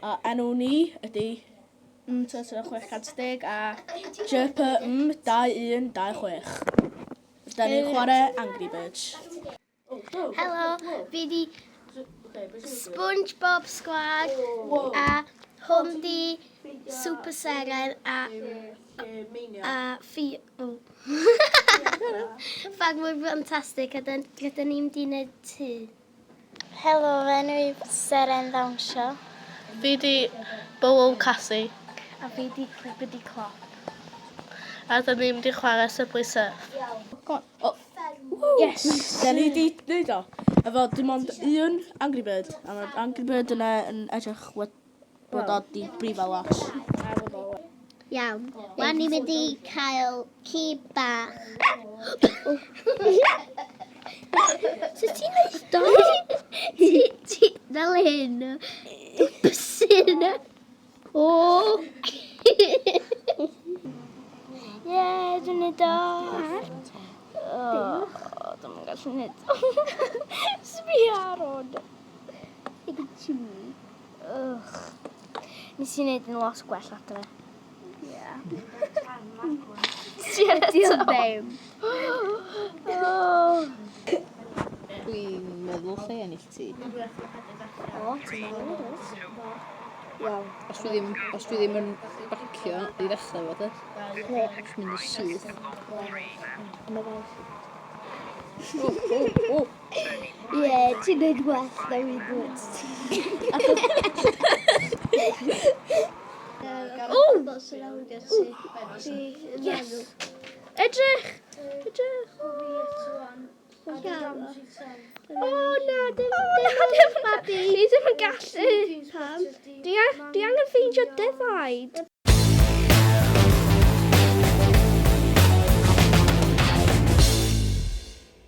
A enw ni ydy M610 a Gemtiwb 2126. Da ni'n chwarae Angry Birds. Helo, fi di SpongeBob Squad a hwn di Super Seren a fi... Fagmwr fantastic a gyda ni'n di wneud tŷ. Helo, enw i Seren Ddawnsio. Fi di Bywol Cassie. A fi di Clippity Clop. A da ni'n mynd i chwarae Subway Surf. Yes! Da ni di wneud o. Efo dim ond un Angry Bird. A mae'r Angry Bird yna yn edrych bod o di brifo lot. Iawn. Wan ni'n mynd i cael ci bach. So ti'n neud do? Ti fel hyn. Dwpsyn. O! Ie, dwi'n neud do. Dwi'n gallu neud do. Sbi ar hwn. Ego ti. Nes i neud yn lot gwell adre. Diolch ddim. Dwi'n meddwl lle ennill ti. O, ti'n meddwl? Iawn. Os dwi ddim yn bacio i ddechrau fod e. Os mynd y syth. Ie, ti'n neud well na fi ddweud ti. Yes! Edrych! O na, dim babi. Ni ddim yn gallu. Pam? Dwi angen ffeindio defaid.